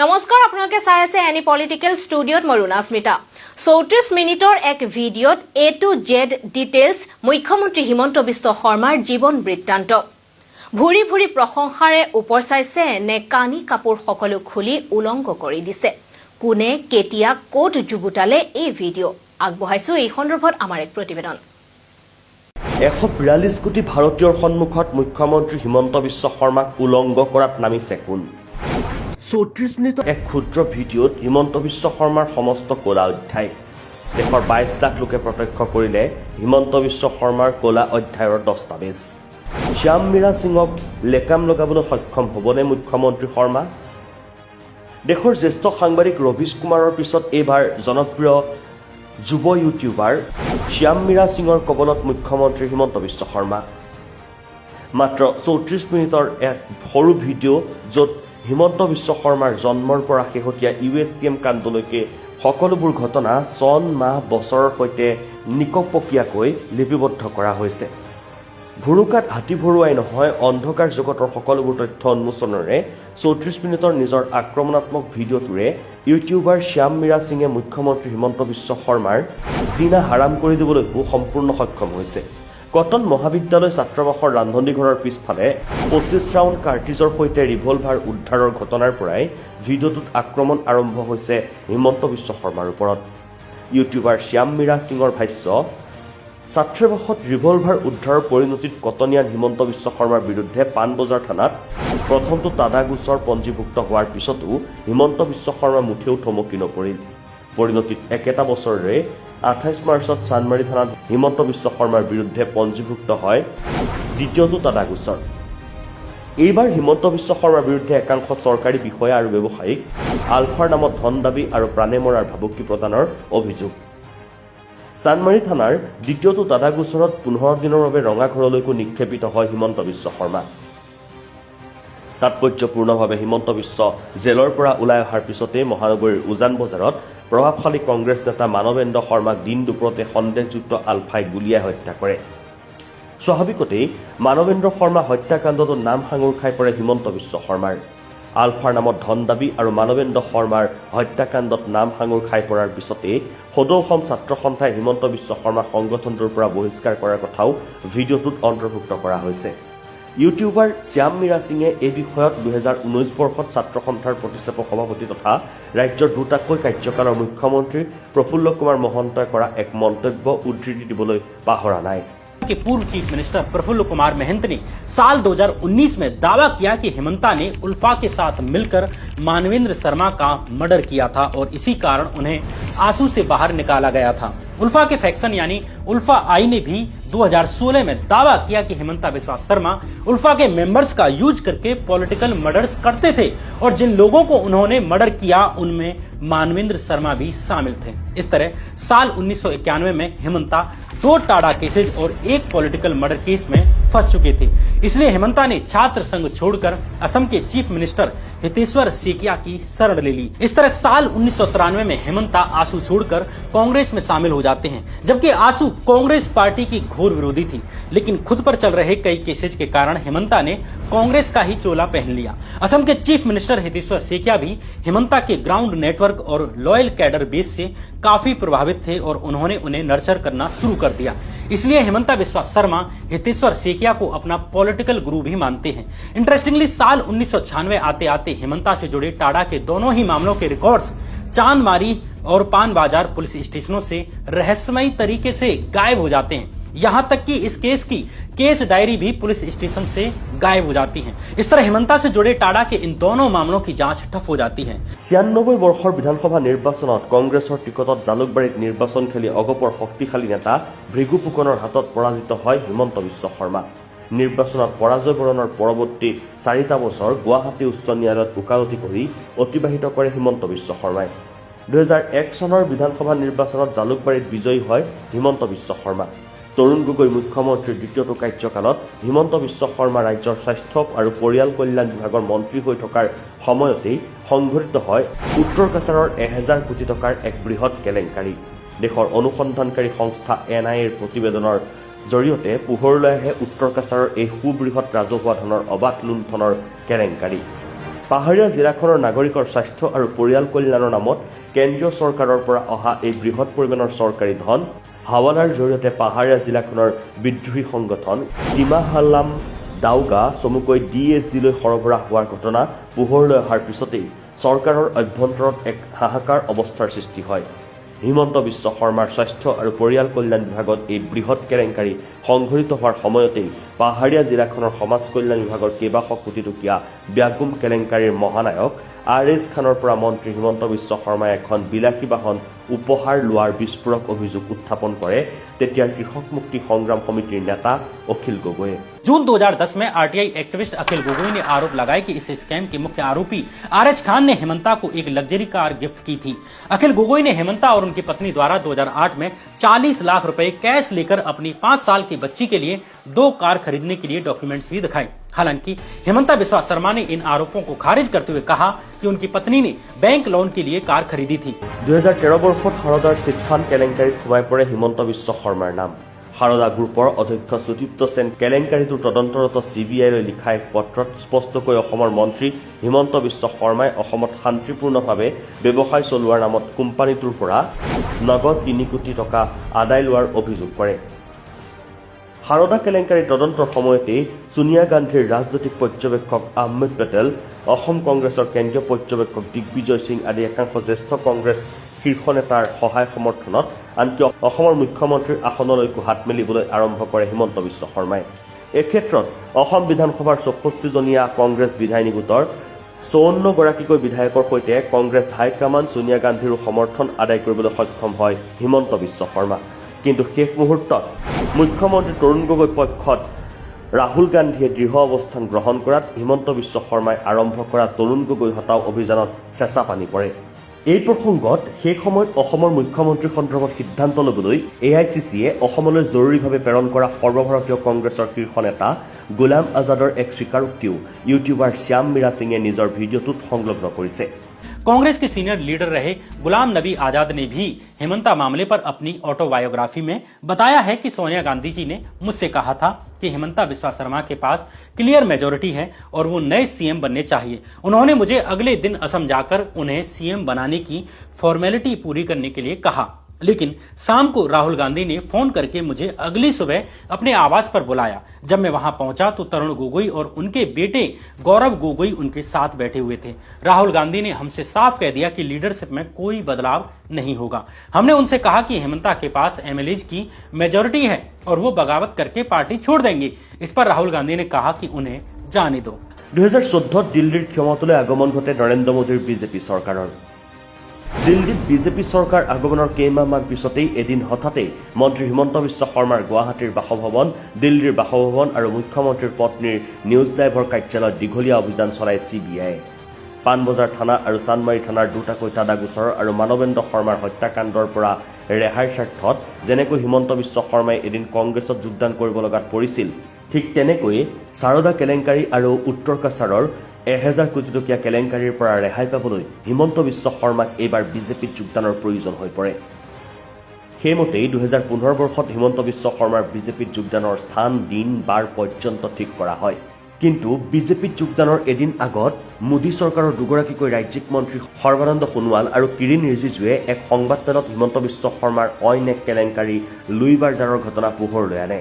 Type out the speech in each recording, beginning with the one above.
নমস্কাৰ আপোনালোকে চাই আছে এনি পলিটিকেল ষ্টুডিঅ'ত মই ৰুনা স্মিতা 34 মিনিটৰ এক ভিডিঅ'ত এ টু জেড ডিটেইলছ মুখ্যমন্ত্ৰী হিমন্ত বিশ্ব শৰ্মাৰ জীৱন বৃত্তান্ত ভুৰি ভুৰি প্ৰশংসাৰে উপৰচাইছে নে কানি কাপোৰ সকলো খুলি উলংগ কৰি দিছে কোনে কেতিয়া কোট যুগুতালে এই ভিডিঅ' আগবঢ়াইছো এই সন্দৰ্ভত আমাৰ এক প্ৰতিবেদন 142 কোটি ভাৰতীয়ৰ সন্মুখত মুখ্যমন্ত্ৰী হিমন্ত বিশ্ব শৰ্মাক উলংগ কৰাত নামিছে কোন 34 মিনিটৰ এক ক্ষুদ্ৰ ভিডিঅ'ত হিমন্ত বিশ্ব শৰ্মাৰ সমস্ত কলা অধ্যায় দেশৰ 22 লাখ লোকে প্ৰত্যক্ষ কৰিলে হিমন্ত বিশ্ব শৰ্মাৰ কলা অধ্যায়ৰ দস্তাবেজ শ্যাম মীৰা সিঙক লেকাম লগাবলৈ সক্ষম হ'বনে মুখ্যমন্ত্ৰী শৰ্মা দেশৰ জ্যেষ্ঠ সাংবাদিক ৰবিশ কুমাৰৰ পিছত এইবাৰ জনপ্ৰিয় যুৱ ইউটিউবাৰ শ্যাম মীৰা সিঙৰ কবলত মুখ্যমন্ত্ৰী হিমন্ত বিশ্ব শৰ্মা মাত্ৰ 34 মিনিটৰ এক সৰু ভিডিঅ' য'ত হিমন্ত বিশ্ব শৰ্মাৰ জন্মৰ পৰা শেহতীয়া USTM কাণ্ডলৈকে সকলোবোৰ ঘটনা চন মাহ বছৰৰ সৈতে নিকপকীয়াকৈ লিপিবদ্ধ কৰা হৈছে ভুৰুকাত হাতী ভৰুৱাই নহয় অন্ধকাৰ জগতৰ সকলোবোৰ তথ্য উন্মোচনেৰে 34 মিনিটৰ নিজৰ আক্ৰমণাত্মক ভিডিঅ'টোৰে ইউটিউবাৰ শ্যাম মীৰা সিঙে মুখ্যমন্ত্ৰী হিমন্ত বিশ্ব শৰ্মাৰ জিনা হাৰাম কৰি দিবলৈ সম্পূৰ্ণ সক্ষম হৈছে কটন মহাবিদ্যালয় ছাত্ৰাবাসৰ ৰান্ধনীঘৰৰ পিছফালে 25 ৰাউণ্ড কাৰ্টিজৰ সৈতে ৰিভলভাৰ উদ্ধাৰৰ ঘটনাৰ পৰাই ভিডিঅ'টোত আক্ৰমণ আৰম্ভ হৈছে হিমন্ত বিশ্ব শৰ্মাৰ ওপৰত ইউটিউবাৰ শ্যাম মীৰা সিঙৰ ভাষ্য ছাত্ৰাবাসত ৰিভলভাৰ উদ্ধাৰৰ পৰিণতিত কটনিয়ান হিমন্ত বিশ্ব শৰ্মাৰ বিৰুদ্ধে পাণবজাৰ থানাত প্ৰথমটো তাদা গোচৰ পঞ্জীভুক্ত হোৱাৰ পিছতো হিমন্ত বিশ্ব শৰ্মা মুঠেও থমকি নপৰিল পৰিণতিত একেটা বছৰৰে 28 মাৰ্চত চানমাৰী থানাত হিমন্ত বিশ্ব শৰ্মাৰ বিৰুদ্ধে পঞ্জীভুক্ত হয় দ্বিতীয়টো তাদা গোচৰ এইবাৰ হিমন্ত বিশ্ব শৰ্মাৰ বিৰুদ্ধে একাংশ চৰকাৰী বিষয়া আৰু ব্যৱসায়িক আলফাৰ নামত ধন দাবী আৰু প্ৰাণে মৰাৰ ভাবুকি প্ৰদানৰ অভিযোগ চানমাৰী থানাৰ দ্বিতীয়টো তাদা গোচৰত 15 দিনৰ বাবে ৰঙাঘৰলৈকো নিক্ষেপিত হয় হিমন্ত বিশ্ব শৰ্মা তাৎপৰ্যপূৰ্ণভাৱে হিমন্ত বিশ্ব জেলৰ পৰা ওলাই অহাৰ পিছতে মহানগৰীৰ উজান বজাৰত প্ৰভাৱশালী কংগ্ৰেছ নেতা মানৱেন্দ্ৰ শৰ্মাক দিন দুপৰতে সন্দেহযুক্ত আলফাই গুলীয়াই হত্যা কৰে স্বাভাৱিকতেই মানৱেন্দ্ৰ শৰ্মা হত্যাকাণ্ডতো নাম সাঙুৰ খাই পৰে হিমন্ত বিশ্ব শৰ্মাৰ আলফাৰ নামত ধন দাবী আৰু মানৱেন্দ্ৰ শৰ্মাৰ হত্যাকাণ্ডত নাম সাঙুৰ খাই পৰাৰ পিছতে সদৌ অসম ছাত্ৰ সন্থাই হিমন্ত বিশ্ব শৰ্মা সংগঠনটোৰ পৰা বহিষ্কাৰ কৰাৰ কথাও ভিডিঅ'টোত অন্তৰ্ভুক্ত কৰা হৈছে ইউটিউবাৰ শ্যাম মীৰা সিঙে এই বিষয়ত 2019 বৰ্ষত ছাত্ৰ সন্থাৰ প্ৰতিষ্ঠাপক সভাপতি তথা ৰাজ্যৰ দুটাকৈ কাৰ্যকালৰ মুখ্যমন্ত্ৰী প্ৰফুল্ল কুমাৰ মহন্তই কৰা এক মন্তব্য উদ্ধৃতি দিবলৈ পাহৰা নাই के पूर्व चीफ मिनिस्टर प्रफुल्ल कुमार महंत ने साल 2019 में दावा किया कि हिमंता ने उल्फा के साथ मिलकर मानवेंद्र शर्मा का मर्डर किया था और इसी कारण उन्हें आंसू से बाहर निकाला गया था उल्फा के फैक्शन यानी उल्फा आई ने भी 2016 में दावा किया कि हिमंता बिस्वा शर्मा उल्फा के मेंबर्स का यूज करके पॉलिटिकल मर्डर्स करते थे और जिन लोगों को उन्होंने मर्डर किया उनमें मानवेंद्र शर्मा भी शामिल थे इस तरह साल 1991 में हिमंता 2 टाडा केसेज और 1 पॉलिटिकल मर्डर केस में फंस चुके थे इसलिए हिमंता ने छात्र संघ छोड़कर असम के चीफ मिनिस्टर हितेश्वर सेकिया की शरण ले ली इस तरह साल 1993 में हिमंता आसू छोड़कर कांग्रेस में शामिल हो जाते हैं जबकि आसू कांग्रेस पार्टी की घोर विरोधी थी लेकिन खुद पर चल रहे कई केसेज के कारण हिमंता ने कांग्रेस का ही चोला पहन लिया असम के चीफ मिनिस्टर हितेश्वर सेकिया भी हिमंता के ग्राउंड नेटवर्क और लॉयल कैडर बेस से काफी प्रभावित थे और उन्होंने उन्हें नर्चर करना शुरू कर दिया इसलिए हिमंता बिस्वा शर्मा हितेश्वर सेकिया को अपना पॉलिटिकल गुरु भी मानते हैं इंटरेस्टिंगली साल 1996 आते आते हिमंता से जुड़े टाडा के दोनों ही मामलों के रिकॉर्ड्स चांदमारी और पान बाजार पुलिस स्टेशनों से रहस्यमयी तरीके से गायब हो जाते हैं यहाँ तक कि इस केस की केस डायरी भी पुलिस स्टेशन से गायब हो जाती है इस तरह हिमंता से जुड़े टाडा के इन दोनों मामलों की जांच ठप हो जाती है 96 বৰ্ষৰ বিধানসভা নিৰ্বাচনত কংগ্ৰেছৰ টিকটত জালুকবাৰীত নিৰ্বাচন খেলি অগপৰ শক্তিশালী নেতা ভৃগু ফুকনৰ হাতত পৰাজিত হয় হিমন্ত বিশ্ব শৰ্মা নিৰ্বাচনত পৰাজয় বৰণৰ পৰৱৰ্তী 4টা বছৰ গুৱাহাটী উচ্চ ন্যায়ালয়ত ওকালতি কৰি অতিবাহিত কৰে হিমন্ত বিশ্ব শৰ্মাই 2001 চনৰ বিধানসভা নিৰ্বাচনত জালুকবাৰীত বিজয়ী হয় হিমন্ত বিশ্ব শৰ্মা তৰুণ গগৈ মুখ্যমন্ত্ৰীৰ দ্বিতীয়টো কাৰ্যকালত হিমন্ত বিশ্ব শৰ্মা ৰাজ্যৰ স্বাস্থ্য আৰু পৰিয়াল কল্যাণ বিভাগৰ মন্ত্ৰী হৈ থকাৰ সময়তেই সংঘটিত হয় উত্তৰ কাছাৰৰ 1000 কোটি টকাৰ এক বৃহৎ কেলেংকাৰী দেশৰ অনুসন্ধানকাৰী সংস্থা NIAৰ প্ৰতিবেদনৰ জৰিয়তে পোহৰলৈ আহে উত্তৰ কাছাৰৰ এই সুবৃহৎ ৰাজহুৱা ধনৰ অবাধ লুণ্ঠনৰ কেলেংকাৰী পাহাৰীয়া জিলাখনৰ নাগৰিকৰ স্বাস্থ্য আৰু পৰিয়াল কল্যাণৰ নামত কেন্দ্ৰীয় চৰকাৰৰ পৰা অহা এই বৃহৎ পৰিমাণৰ চৰকাৰী ধন হাৱালাৰ জৰিয়তে পাহাৰীয়া জিলাখনৰ বিদ্ৰোহী সংগঠন ডিমা হাল্লাম দাউগা চমুকৈ DSDলৈ সৰবৰাহ হোৱাৰ ঘটনা পোহৰলৈ অহাৰ পিছতেই চৰকাৰৰ অভ্যন্তৰত এক হাহাকাৰ অৱস্থাৰ সৃষ্টি হয়। হিমন্ত বিশ্ব শৰ্মাৰ স্বাস্থ্য আৰু পৰিয়াল কল্যাণ বিভাগত এই বৃহৎ কেলেংকাৰী সংঘটিত হোৱাৰ সময়তেই পাহাৰীয়া জিলাখনৰ সমাজ কল্যাণ বিভাগৰ কেইবাশ কোটি টকীয়া ব্যাগুম কেলেংকাৰীৰ মহানায়ক RS খানৰ পৰা মন্ত্ৰী হিমন্ত বিশ্ব শৰ্মাই এখন বিলাসী বাহন উপহাৰ লোৱাৰ বিস্ফোৰক অভিযোগ উত্থাপন কৰে তেতিয়াৰ কৃষক মুক্তি সংগ্ৰাম সমিতিৰ নেতা অখিল গগৈয়ে। जून 2010 में RTI एक्टिविस्ट अखिल गोगोई ने आरोप लगाया कि इस स्कैम के मुख्य आरोपी RH खान ने हेमंता को एक लग्जरी कार गिफ्ट की थी। अखिल गोगोई ने हेमंता और उनकी पत्नी द्वारा 2008 में 40 लाख रुपए कैश लेकर अपनी 5 साल की बच्ची के लिए 2 कार खरीदने के लिए डॉक्यूमेंट्स भी दिखाए। हालांकि हेमंता बिस्वा शर्मा ने इन आरोपों को खारिज करते हुए कहा कि उनकी पत्नी ने बैंक लोन के लिए कार खरीदी थी। 2013 বৰ্ষত সাৰদাৰ চিটফাণ্ড কেলেংকাৰীত সোমাই পৰে হিমন্ত বিশ্ব শৰ্মাৰ নাম। সাৰদা গ্ৰুপৰ অধ্যক্ষ সুদীপ্ত সেন কেলেংকাৰীটোৰ তদন্তৰত CBIলৈ লিখা এক পত্ৰত স্পষ্টকৈ অসমৰ মন্ত্ৰী হিমন্ত বিশ্ব শৰ্মাই অসমত শান্তিপূৰ্ণভাৱে ব্যৱসায় চলোৱাৰ নামত কোম্পানীটোৰ পৰা নগদ 3 কোটি টকা আদায় লোৱাৰ অভিযোগ কৰে। সাৰদা কেলেংকাৰীৰ তদন্তৰ সময়তেই সোনিয়া গান্ধীৰ ৰাজনৈতিক পৰ্যবেক্ষক আহমেদ পেটেল, অসম কংগ্ৰেছৰ কেন্দ্ৰীয় পৰ্যবেক্ষক দিগ্বিজয় সিং আদি একাংশ জ্যেষ্ঠ কংগ্ৰেছ শীৰ্ষ নেতাৰ সহায় সমৰ্থনত আনকি অসমৰ মুখ্যমন্ত্ৰীৰ আসনলৈকো হাত মেলিবলৈ আৰম্ভ কৰে হিমন্ত বিশ্ব শৰ্মাই। এই ক্ষেত্ৰত অসম বিধানসভাৰ 64জনীয়া কংগ্ৰেছ বিধায়িনী গোটৰ 54 গৰাকীকৈ বিধায়কৰ সৈতে কংগ্ৰেছ হাইকমাণ্ড সোনিয়া গান্ধীৰো সমৰ্থন আদায় কৰিবলৈ সক্ষম হয় হিমন্ত বিশ্ব শৰ্মা। কিন্তু শেষ মুহূৰ্তত মুখ্যমন্ত্ৰী তৰুণ গগৈ পক্ষত ৰাহুল গান্ধীয়ে দৃঢ় অৱস্থান গ্ৰহণ কৰাত হিমন্ত বিশ্ব শৰ্মাই আৰম্ভ কৰা তৰুণ গগৈ হটাও অভিযানত চেঁচা পানী পৰে। এই প্ৰসংগত সেই সময়ত অসমৰ মুখ্যমন্ত্ৰী সন্দৰ্ভত সিদ্ধান্ত ল'বলৈ AICCয়ে অসমলৈ জৰুৰীভাৱে প্ৰেৰণ কৰা সৰ্বভাৰতীয় কংগ্ৰেছৰ শীৰ্ষ নেতা গোলাম আজাদৰ এক স্বীকাৰোক্তিও ইউটিউবাৰ শ্যাম মীৰা সিঙে নিজৰ ভিডিঅ'টোত সংলগ্ন কৰিছে। कांग्रेस के सीनियर लीडर रहे गुलाम नबी आजाद ने भी हेमंता मामले पर अपनी ऑटोबायोग्राफी में बताया है कि सोनिया गांधी जी ने मुझसे कहा था कि हेमंता बिस्वा शर्मा के पास क्लियर मेजोरिटी है और वो नए CM बनने चाहिए। उन्होंने मुझे अगले दिन असम जाकर उन्हें CM बनाने की फॉर्मेलिटी पूरी करने के लिए कहा, लेकिन शाम को राहुल गांधी ने फोन करके मुझे अगली सुबह अपने आवास पर बुलाया। जब मैं वहां पहुंचा तो तरुण गोगोई और उनके बेटे गौरव गोगोई उनके साथ बैठे हुए थे। राहुल गांधी ने हमसे साफ कह दिया कि लीडरशिप में कोई बदलाव नहीं होगा। हमने उनसे कहा कि हेमंता के पास MLAs की मेजोरिटी है और वो बगावत करके पार्टी छोड़ देंगे। इस पर राहुल गांधी ने कहा कि उन्हें जाने दो। 2014 दिल्लीर क्षमताলৈ আগমন ঘটে নৰেন্দ্ৰ মোদীৰ বিজেপি চৰকাৰৰ। দিল্লীত বিজেপি চৰকাৰ আগমনৰ কেইমাহমান পিছতেই এদিন হঠাতে মন্ত্ৰী হিমন্ত বিশ্ব শৰ্মাৰ গুৱাহাটীৰ বাসভৱন, দিল্লীৰ বাসভৱন আৰু মুখ্যমন্ত্ৰীৰ পত্নীৰ নিউজ লাইভৰ কাৰ্যালয়ত দীঘলীয়া অভিযান চলাই CBI। পাণবজাৰ থানা আৰু চান্দমাৰী থানাৰ দুটাকৈ তাদা গোচৰ আৰু মানৱেন্দ্ৰ শৰ্মাৰ হত্যাকাণ্ডৰ পৰা ৰেহাইৰ স্বাৰ্থত যেনেকৈ হিমন্ত বিশ্ব শৰ্মাই এদিন কংগ্ৰেছত যোগদান কৰিব লগাত পৰিছিল, ঠিক তেনেকৈ সাৰদা কেলেংকাৰী আৰু উত্তৰ কাছাৰৰ 1000 কোটি টকীয়া কেলেংকাৰীৰ পৰা ৰেহাই পাবলৈ হিমন্ত বিশ্ব শৰ্মাক এইবাৰ বিজেপিত যোগদানৰ প্ৰয়োজন হৈ পৰে। সেইমতেই 2015 বৰ্ষত হিমন্ত বিশ্ব শৰ্মাৰ বিজেপিত যোগদানৰ স্থান, দিন, বাৰ পৰ্যন্ত ঠিক কৰা হয়। কিন্তু বিজেপিত যোগদানৰ এদিন আগত মোদী চৰকাৰৰ দুগৰাকীকৈ ৰাজ্যিক মন্ত্ৰী সৰ্বানন্দ সোণোৱাল আৰু কিৰিণ ৰিজিজুৱে এক সংবাদমেলত হিমন্ত বিশ্ব শৰ্মাৰ অইন এক কেলেংকাৰী লুই বাৰ্জাৰৰ ঘটনা পোহৰলৈ আনে।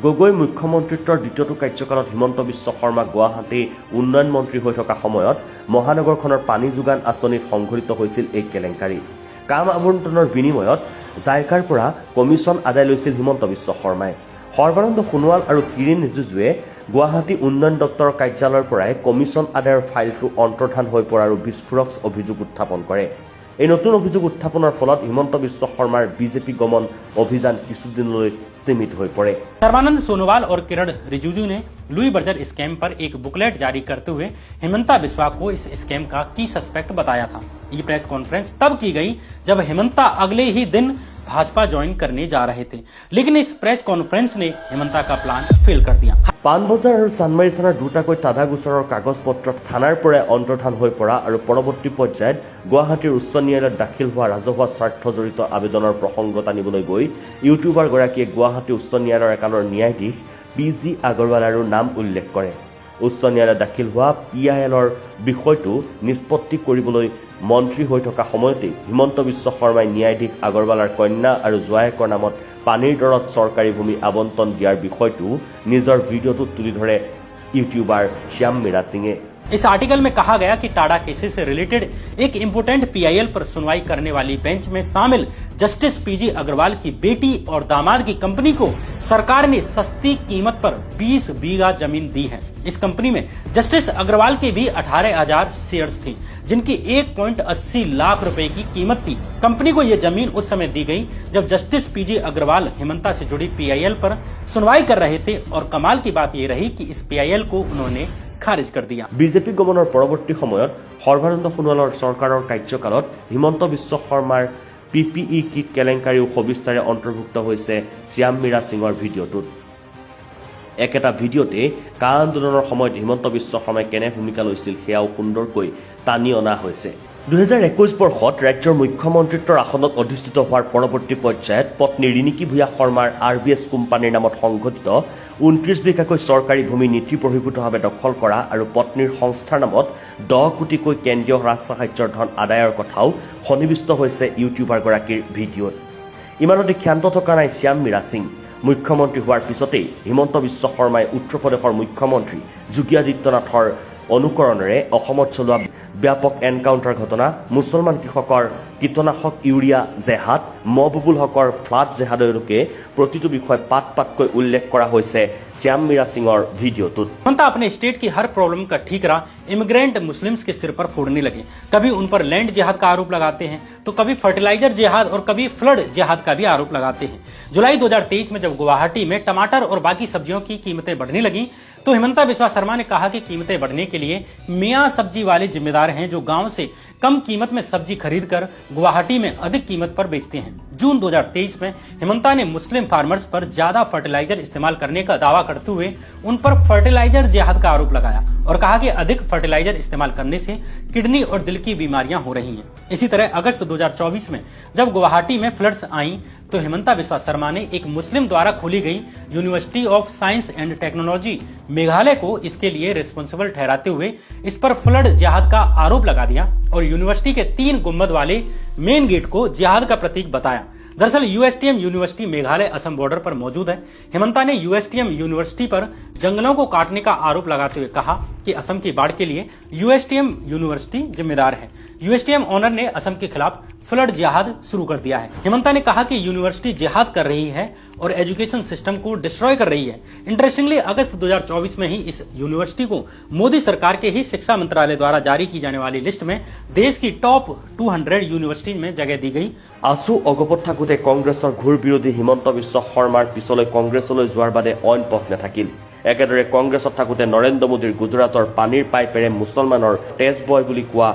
গগৈ মুখ্যমন্ত্ৰীত্বৰ দ্বিতীয়টো কাৰ্যকালত হিমন্ত বিশ্ব শৰ্মা গুৱাহাটী উন্নয়ন মন্ত্ৰী হৈ থকা সময়ত মহানগৰখনৰ পানী যোগান আঁচনিত সংঘটিত হৈছিল এই কেলেংকাৰী। কাম আবণ্টনৰ বিনিময়ত জাইকাৰ পৰা কমিছন আদায় লৈছিল হিমন্ত বিশ্ব শৰ্মাই। সৰ্বানন্দ সোণোৱাল আৰু কিৰিণ ৰিজিজুৱে গুৱাহাটী উন্নয়ন দপ্তৰৰ কাৰ্যালয়ৰ পৰাই কমিছন আদায়ৰ ফাইলটো অন্তৰ্ধান হৈ পৰাৰ বিস্ফোৰক অভিযোগ উত্থাপন কৰে। এই নতুন অভিযোগ উত্থাপনৰ ফলত হিমন্ত বিশ্ব শৰ্মাৰ বিজেপি গমন অভিযান কিছুদিনলৈ স্থিমিত হৈ পৰে। सर्बानंद सोनोवाल और किरण रिजिजू ने लुई बर्जर स्कैम पर एक बुकलेट जारी करते हुए हेमंता बिस्वा को इस स्कैम का की सस्पेक्ट बताया था। ये प्रेस कॉन्फ्रेंस तब की गई जब हेमंता अगले ही दिन भाजपा ज्वाइन करने जा रहे थे, लेकिन इस प्रेस कॉन्फ्रेंस ने हेमंता का प्लान फेल कर दिया। পাণবজাৰ আৰু চান্দমাৰী থানাৰ দুটাকৈ তাদা গোচৰৰ কাগজ পত্ৰত থানাৰ পৰাই অন্তৰ্ধান হৈ পৰা আৰু পৰৱৰ্তী পৰ্যায়ত গুৱাহাটীৰ উচ্চ ন্যায়ালয়ত দাখিল হোৱা ৰাজহুৱা স্বাৰ্থ জড়িত আবেদনৰ প্ৰসংগত আনিবলৈ গৈ ইউটিউবাৰগৰাকীয়ে গুৱাহাটী উচ্চ ন্যায়ালয়ৰ একালৰ ন্যায়াধীশ PG আগৰৱালাৰো নাম উল্লেখ কৰে। উচ্চ ন্যায়ালয়ত দাখিল হোৱা PILৰ বিষয়টো নিষ্পত্তি কৰিবলৈ মন্ত্ৰী হৈ থকা সময়তে হিমন্ত বিশ্ব শৰ্মাই ন্যায়াধীশ আগৰৱালাৰ কন্যা আৰু জোৱায়েকৰ নামত পানীৰ দৰত চৰকাৰী ভূমি আবণ্টন দিয়াৰ বিষয়টো নিজৰ ভিডিঅ'টোত তুলি ধৰে ইউটিউবাৰ শ্যাম মীৰা সিঙে। इस आर्टिकल में कहा गया कि टाडा केसेस से रिलेटेड एक इम्पोर्टेंट PIL पर सुनवाई करने वाली बेंच में शामिल जस्टिस PG अग्रवाल की बेटी और दामाद की कंपनी को सरकार ने सस्ती कीमत पर 20 बीघा जमीन दी है। इस कंपनी में जस्टिस अग्रवाल के भी 18,000 शेयर्स थी, जिनकी 1.80 लाख रुपए की कीमत थी। कंपनी को यह जमीन उस समय दी गई जब जस्टिस PG अग्रवाल हिमंता से जुड़ी PIL पर सुनवाई कर रहे थे और कमाल की बात यह रही कि इस PIL को उन्होंने খারিজ कर दिया। বিজেপি গমনৰ পৰৱৰ্তী সময়ত সৰ্বানন্দ সোণোৱালৰ চৰকাৰৰ কাৰ্যকালত হিমন্ত বিশ্ব শৰ্মাৰ PPE কিট কেলেংকাৰীও সবিস্তাৰে অন্তৰ্ভুক্ত হৈছে শ্যাম মীৰা সিঙৰ ভিডিঅ'টোত। একেটা ভিডিঅ'তে কা আন্দোলনৰ সময়ত হিমন্ত বিশ্ব শৰ্মাই কেনে ভূমিকা লৈছিল সেয়াও সুন্দৰকৈ টানি অনা হৈছে। 2021 বৰ্ষত ৰাজ্যৰ মুখ্যমন্ত্ৰীত্বৰ আসনত অধিষ্ঠিত হোৱাৰ পৰৱৰ্তী পৰ্যায়ত পত্নী ৰিণিকী ভূঞা শৰ্মাৰ RBS কোম্পানীৰ নামত সংঘটিত 29 বিঘাকৈ চৰকাৰী ভূমি নীতিপ্ৰভূতভাৱে দখল কৰা আৰু পত্নীৰ সংস্থাৰ নামত 10 কোটিকৈ কেন্দ্ৰীয় ৰাজ সাহায্যৰ ধন আদায়ৰ কথাও সন্নিৱিষ্ট হৈছে ইউটিউবাৰগৰাকীৰ ভিডিঅ'ত। ইমানতে ক্ষান্ত থকা নাই শ্যাম মীৰা সিং। মুখ্যমন্ত্ৰী হোৱাৰ পিছতেই হিমন্ত বিশ্ব শৰ্মাই উত্তৰ প্ৰদেশৰ মুখ্যমন্ত্ৰী যোগী আদিত্যনাথৰ অনুকৰণেৰে অসমত চলোৱা ব্যাপক এনকাউণ্টাৰ ঘটনা, মুছলমান কৃষকৰ কীটনাশক ইউৰিয়া জেহাদ, মহবুবুল হকৰ ফ্লাড জেহাদলৈকে প্ৰতিটো বিষয় পাত পাতকৈ উল্লেখ কৰা হৈছে শ্যাম মীৰা সিঙৰ ভিডিঅ'টোত। हिमंता अपने स्टेट की हर प्रॉब्लम का ठीकरा इमिग्रेंट मुस्लिम्स के सिर पर फोड़ने लगे। कभी उन पर लैंड जिहाद का आरोप लगाते हैं, तो कभी फर्टिलाइजर जिहाद और कभी फ्लड जिहाद का भी आरोप लगाते हैं। जुलाई 2023 में जब गुवाहाटी में टमाटर और बाकी सब्जियों की कीमतें बढ़ने लगी, तो हिमंता बिस्वा शर्मा ने कहा कि कीमतें बढ़ने के लिए मियाँ सब्जी वाले जिम्मेदार हैं, जो गांव से कम कीमत में सब्जी खरीद कर गुवाहाटी में अधिक कीमत पर बेचते हैं। जून 2023 में हिमंता ने मुस्लिम फार्मर्स पर ज्यादा फर्टिलाइजर इस्तेमाल करने का दावा करते हुए उन पर फर्टिलाइजर जिहाद का आरोप लगाया और कहा कि अधिक फर्टिलाइजर इस्तेमाल करने से किडनी और दिल की बीमारियां हो रही हैं। इसी तरह अगस्त 2024 में जब गुवाहाटी में फ्लड्स आई, तो हिमंता बिस्वा शर्मा ने एक मुस्लिम द्वारा खोली गई university of science and technology Meghalaya को इसके लिए रिस्पॉन्सिबल ठहराते हुए इस पर फ्लड जिहाद का आरोप लगा दिया और यूनिवर्सिटी के 3 गुंबद वाले मेन गेट को जिहाद का प्रतीक बताया। दरअसल USTM university Meghalaya Assam border पर मौजूद है। हिमंता ने USTM यूनिवर्सिटी पर जंगलों को काटने का आरोप लगाते हुए कहा कि असम की बाढ़ के लिए USTM यूनिवर्सिटी जिम्मेदार है। USTM ऑनर ने असम के खिलाफ फ्लड जिहाद शुरू कर दिया है। हिमंता ने कहा कि यूनिवर्सिटी जिहाद कर रही है और एजुकेशन सिस्टम को डिस्ट्रॉय कर रही है। इंटरेस्टिंगली अगस्त 2024 में ही इस यूनिवर्सिटी को मोदी सरकार के ही शिक्षा मंत्रालय द्वारा जारी की जाने वाली लिस्ट में देश की टॉप 200 यूनिवर्सिटी में जगह दी गई। আছু অগপত থাকোঁতে কংগ্ৰেছৰ ঘূৰ বিৰোধী হিমন্ত বিশ্ব শৰ্মাৰ পিছলৈ কংগ্ৰেছলৈ যোৱাৰ বাদে অইন পথ নাথাকিল। একেদৰে কংগ্ৰেছত থাকোঁতে নৰেন্দ্ৰ মোদীৰ গুজৰাটৰ পানীৰ পাইপেৰে মুছলমানৰ তেজ বয় বুলি কোৱা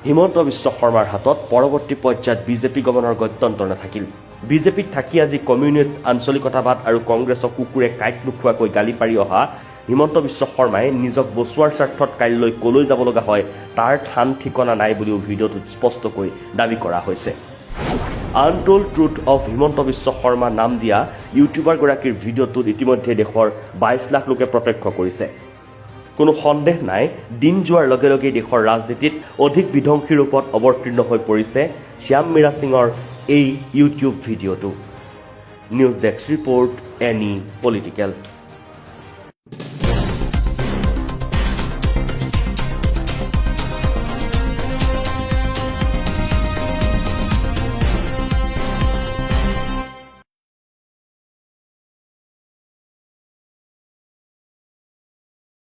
হিমন্ত বিশ্ব শৰ্মাৰ হাতত পৰৱৰ্তী পৰ্যায়ত বিজেপি গমনৰ গত্যন্তৰ নাথাকিল। বিজেপিত থাকি আজি কমিউনিষ্ট আঞ্চলিকতাবাদ আৰু কংগ্ৰেছক কুকুৰে কাঁইট নোখোৱাকৈ গালি পাৰি অহা হিমন্ত বিশ্ব শৰ্মাই নিজক বচোৱাৰ স্বাৰ্থত কাইলৈ কলৈ যাব লগা হয় তাৰ ঠান ঠিকনা নাই বুলিও ভিডিঅ'টোত স্পষ্টকৈ দাবী কৰা হৈছে। Untold truth of Himanta Biswa Sarma নাম দিয়া ইউটিউবাৰগৰাকীৰ ভিডিঅ'টোত ইতিমধ্যে দেশৰ 22 লাখ লোকে প্ৰত্যক্ষ কৰিছে। কোনো সন্দেহ নাই, দিন যোৱাৰ লগে লগে দেশৰ ৰাজনীতিত অধিক বিধ্বংসী ৰূপত অৱতীৰ্ণ হৈ পৰিছে শ্যাম মীৰা সিঙৰ এই ইউটিউব ভিডিঅ'টো। News desk report, any political.